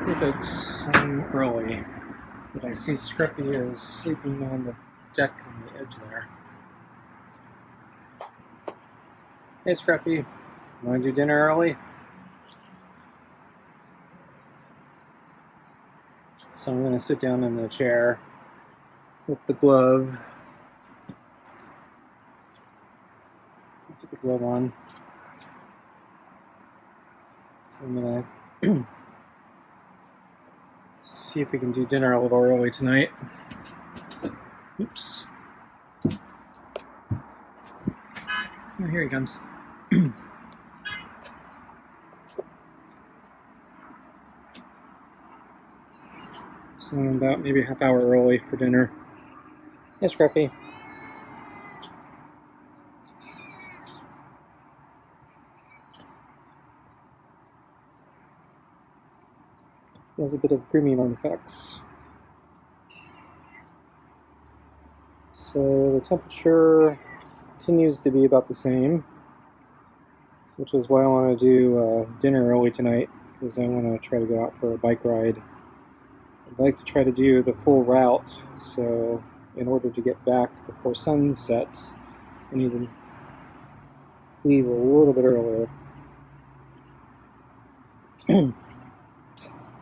Hey folks, I'm early, but I see Scruffy is sleeping on the deck on the edge there. Hey Scruffy, want to do dinner early? So I'm going to sit down in the chair with the glove. Put the glove on. So I'm going to see if we can do dinner a little early tonight. Oops. Oh, here he comes. So I'm about maybe a half hour early for dinner. Hey Scruffy. He has a bit of premium artifacts. So the temperature continues to be about the same, which is why I want to do dinner early tonight, because I want to try to go out for a bike ride. I'd like to try to do the full route, so in order to get back before sunset, I need to leave a little bit earlier.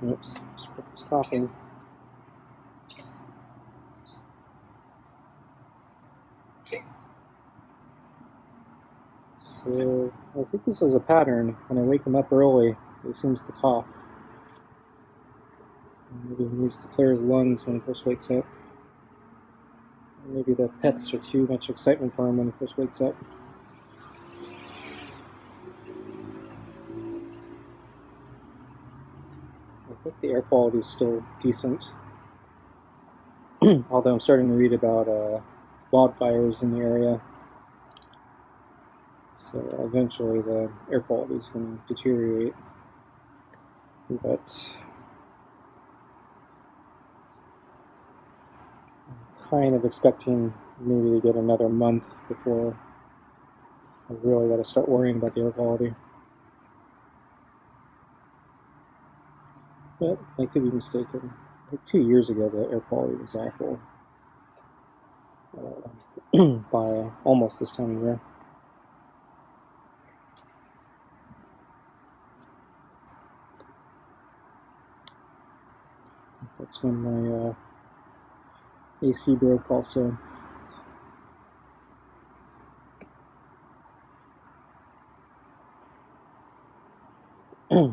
Oops, Scruffy's coughing. So I think this is a pattern. When I wake him up early, he seems to cough. So maybe he needs to clear his lungs when he first wakes up. Or maybe the pets are too much excitement for him when he first wakes up. I think the air quality is still decent. Although I'm starting to read about wildfires in the area. So eventually the air quality is going to deteriorate. But I'm kind of expecting maybe to get another month before I really got to start worrying about the air quality. But I could be mistaken. Like 2 years ago, the air quality was awful. By almost this time of year. That's when my AC broke also.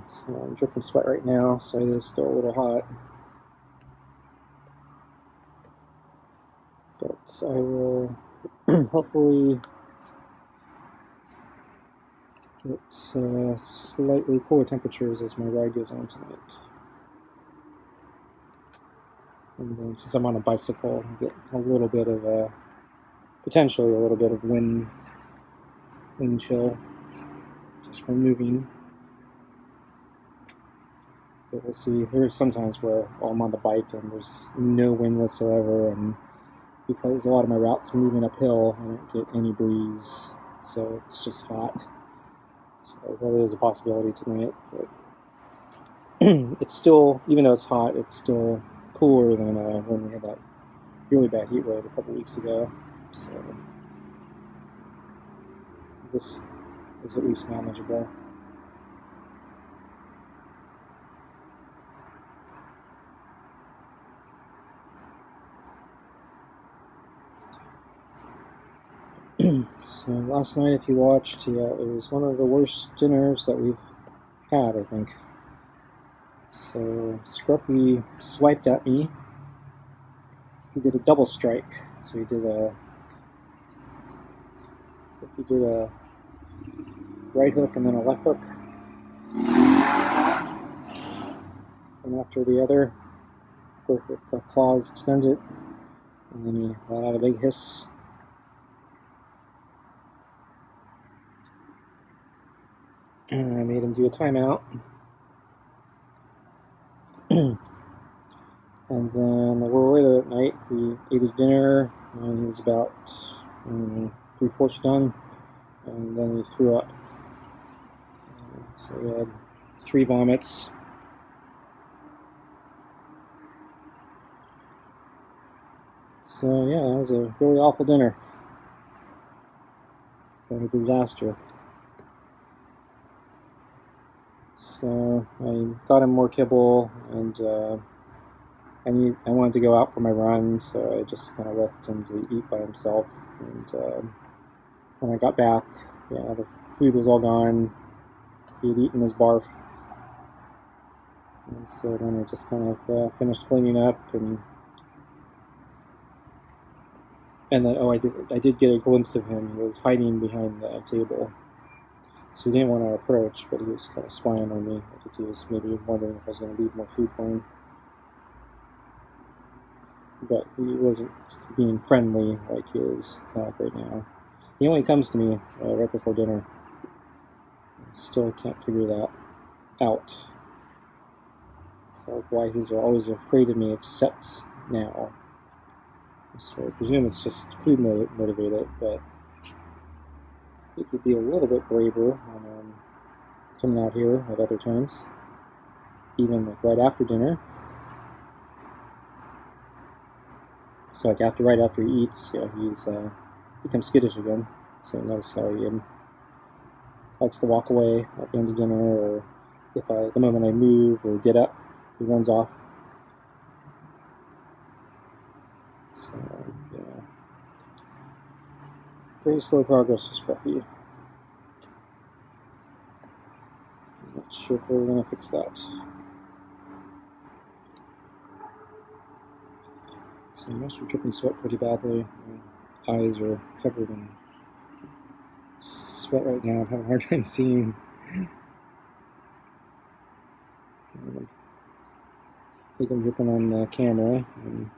So I'm dripping sweat right now, so it is still a little hot. But I will hopefully get slightly cooler temperatures as my ride goes on tonight. And then since I'm on a bicycle, I'll get a little bit of potentially a little bit of wind chill just from moving. But we'll see. There's sometimes where I'm on the bike and there's no wind whatsoever, and because a lot of my routes are moving uphill, I don't get any breeze, so it's just hot. So it really is a possibility tonight, but it's still, even though it's hot, it's still cooler than when we had that really bad heat wave a couple weeks ago. So this is at least manageable. So last night, if you watched, yeah, it was one of the worst dinners that we've had, I think. So Scruffy swiped at me. He did a double strike. So he did a right hook and then a left hook, and after the other, both with the claws extended, and then he let out a big hiss. And I made him do a timeout. And then a little later at night, he ate his dinner, and he was about 3/4 done, and then he threw up. So he had 3 vomits. So yeah, that was a really awful dinner. It was a disaster. So I got him more kibble, and I wanted to go out for my run, so I just kind of left him to eat by himself. And when I got back, yeah, the food was all gone. He had eaten his barf. And so then I just kind of finished cleaning up, and then I did get a glimpse of him. He was hiding behind the table, so he didn't want to approach, but he was kind of spying on me. I think he was maybe wondering if I was going to leave more food for him, but he wasn't being friendly like he is kind of right now. He only comes to me right before dinner. I still can't figure that out. It's like why he's always afraid of me, except now. So I presume it's just food motivated, but I think he'd be a little bit braver when coming out here at other times, even like right after dinner. So like right after he eats, yeah, he's becomes skittish again. So notice how he likes to walk away at the end of dinner, or if the moment I move or get up, he runs off. So yeah, very slow progress with Scruffy. I'm not sure if we're gonna fix that. So I'm actually dripping sweat pretty badly. My eyes are covered in sweat right now. I'm having a hard time seeing. I think I'm dripping on the camera, and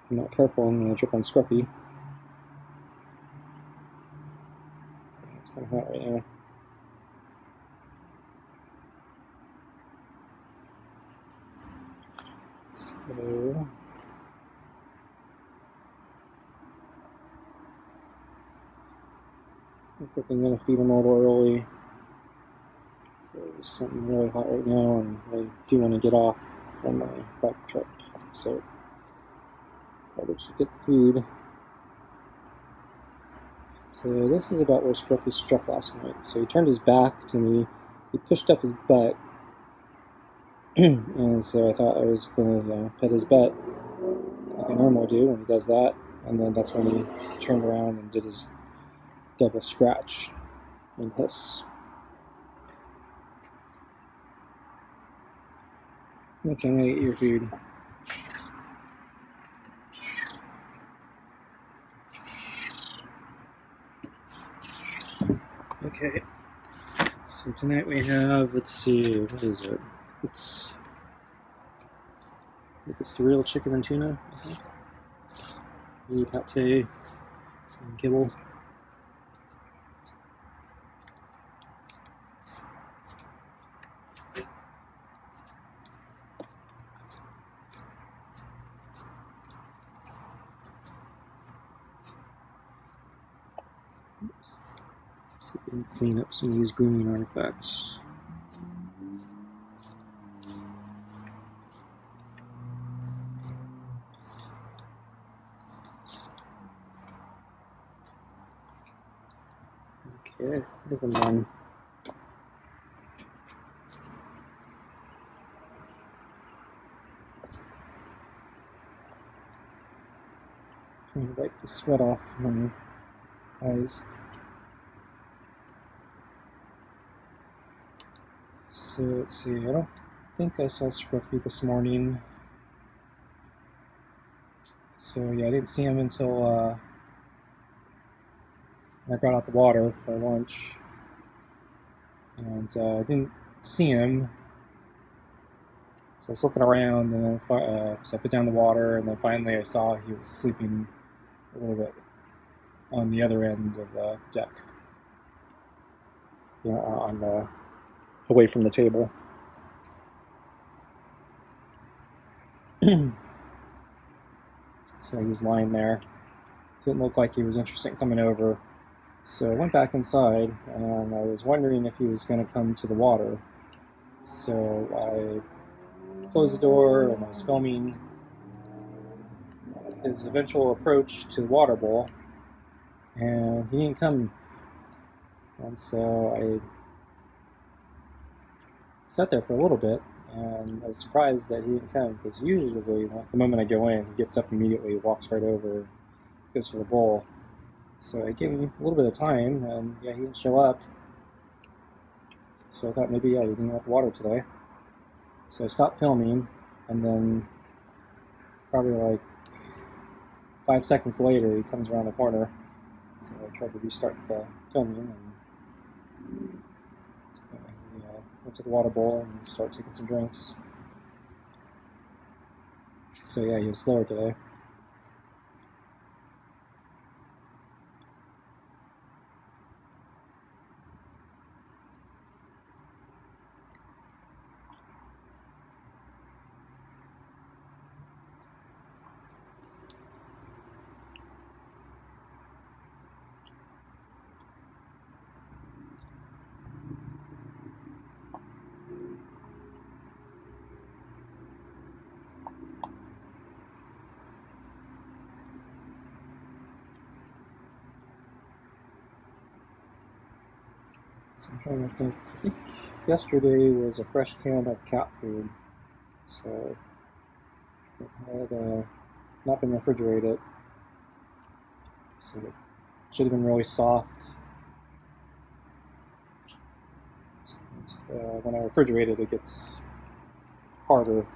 if I'm not careful, I'm going to drip on Scruffy. It's kind of hot right now. So I think I'm going to feed him a little early. There's something really hot right now, and I do want to get off from my bike trip, so probably should get food. So this is about where Scruffy struck last night. So he turned his back to me, he pushed up his butt, and so I thought I was going to pet his butt like I normally do when he does that, and then that's when he turned around and did his double scratch and hiss. Okay, I'm gonna get your food. Okay, so tonight we have, let's see, what is it? It's the real chicken and tuna, I think. Pate and kibble. So we can clean up some of these grooming artifacts. Okay, I think I'm done. Trying to wipe the sweat off my eyes. So let's see, I don't think I saw Scruffy this morning. So yeah, I didn't see him until I got out the water for lunch. And I didn't see him. So I was looking around, and then so I put down the water, and then finally I saw he was sleeping a little bit on the other end of the deck, away from the table. So he was lying there. Didn't look like he was interested in coming over. So I went back inside, and I was wondering if he was going to come to the water. So I closed the door, and I was filming. his eventual approach to the water bowl, and he didn't come. And so I sat there for a little bit, and I was surprised that he didn't come, because usually the moment I go in, he gets up immediately, walks right over, goes for the bowl. So I gave him a little bit of time, and yeah, he didn't show up. So I thought maybe, yeah, he didn't want the water today. So I stopped filming, and then probably like 5 seconds later, he comes around the corner. So I tried to restart the filming, and he went to the water bowl and started taking some drinks. So yeah, he was slower today. So I'm trying to think. I think yesterday was a fresh can of cat food. So it had not been refrigerated. So it should have been really soft. When I refrigerate it, it gets harder and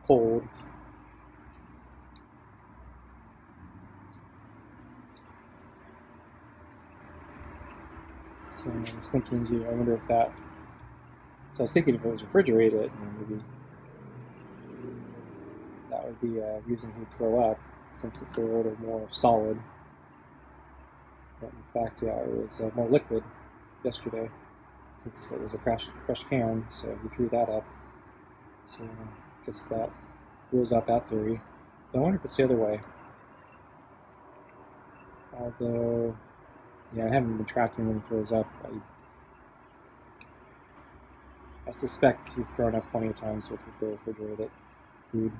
cold. So I was thinking, gee, I wonder if that. So I was thinking if it was refrigerated, maybe that would be a reason he'd throw up, since it's a little more solid. But in fact, yeah, it was more liquid yesterday, since it was a fresh can, so he threw that up. So I guess that rules out that theory. I wonder if it's the other way. Although, yeah, I haven't been tracking when he throws up. I suspect he's thrown up plenty of times with the refrigerated food.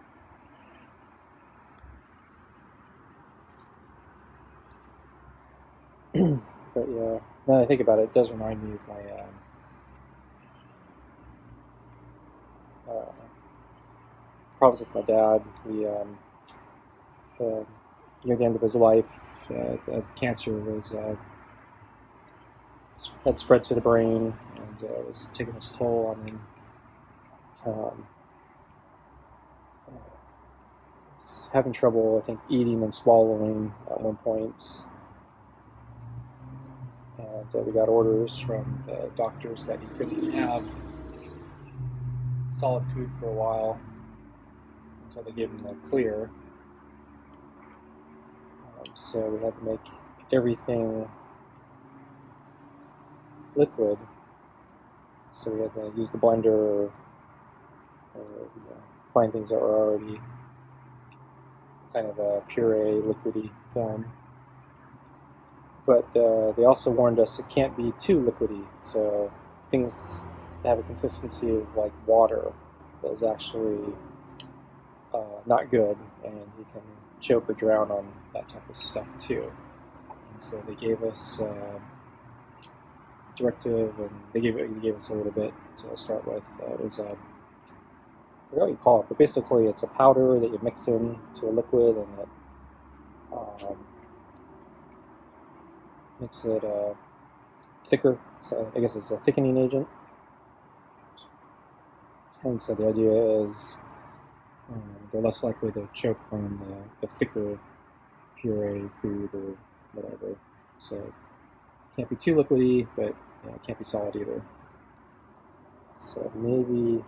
But yeah, now that I think about it, it does remind me of my problems with my dad. He, near the end of his life, as cancer was had spread to the brain and was taking its toll on him. Was having trouble, I think, eating and swallowing at one point. And we got orders from the doctors that he couldn't have solid food for a while until they gave him the clear. So we had to make everything liquid. So we had to use the blender or find things that were already kind of a puree, liquidy form. But they also warned us it can't be too liquidy. So things that have a consistency of like water that is actually not good, and you can choke or drown on that type of stuff too. And so they gave us directive, and they gave us a little bit to start with. It was I forgot what you call it, but basically it's a powder that you mix in to a liquid, and it makes it thicker. So I guess it's a thickening agent. And so the idea is they're less likely to choke on the thicker puree food or whatever. So it can't be too liquidy, but it can't be solid either. So maybe,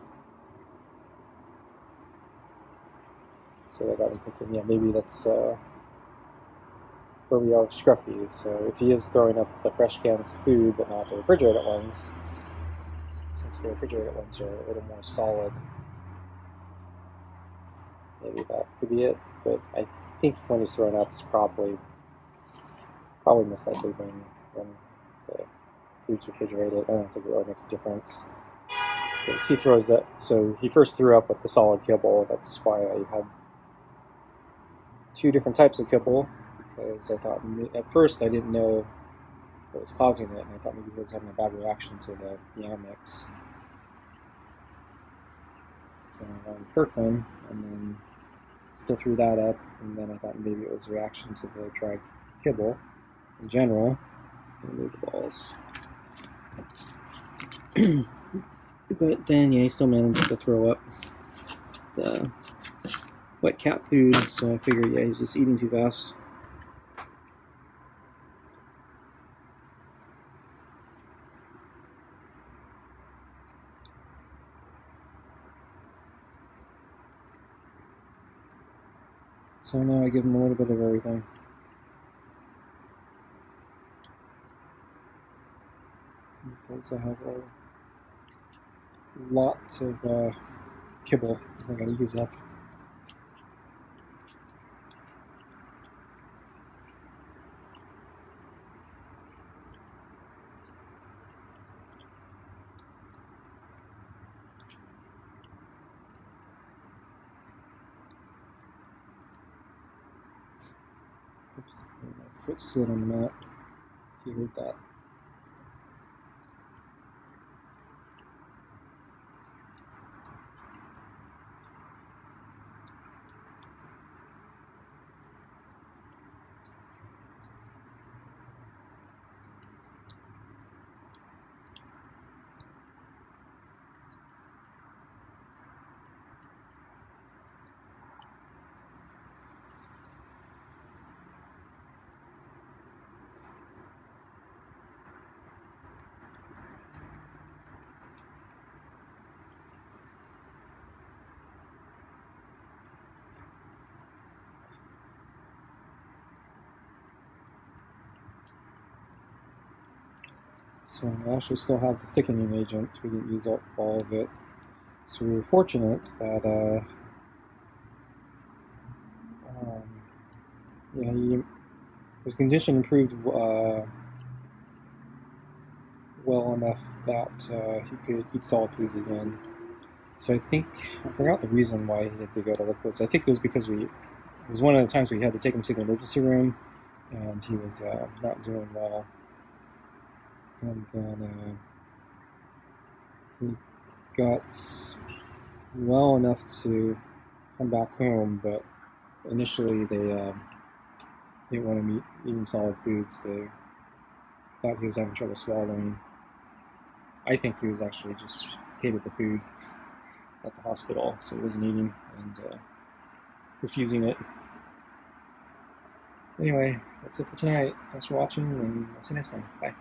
so that got me thinking, yeah, maybe that's where we are with Scruffy. So if he is throwing up the fresh cans of food, but not the refrigerated ones, since the refrigerated ones are a little more solid, maybe that could be it. But I think when he's throwing up, it's probably most likely when the food's refrigerated. I don't think it really makes a difference. He throws that. So he first threw up with the solid kibble. That's why I had two different types of kibble because I thought at first I didn't know what was causing it, and I thought maybe he was having a bad reaction to the yam mix. So I went Kirkland, and then still threw that up, and then I thought maybe it was a reaction to the dried kibble in general. Remove the balls. But then, yeah, he still managed to throw up the wet cat food, so I figured, yeah, he's just eating too fast. So now I give him a little bit of everything. Because I have a lot of kibble I gotta use up. Oops, my foot slid on the mat. You heard that. So I actually still have the thickening agent. We didn't use up all of it. So we were fortunate that yeah, his condition improved well enough that he could eat solid foods again. So I think, I forgot the reason why he had to go to liquids. I think it was because it was one of the times we had to take him to the emergency room, and he was not doing well. And then he got well enough to come back home, but initially they didn't want him eating solid foods. They thought he was having trouble swallowing. I think he was actually just hated the food at the hospital, so he wasn't eating and refusing it. Anyway, that's it for tonight. Thanks for watching, and I'll see you next time. Bye.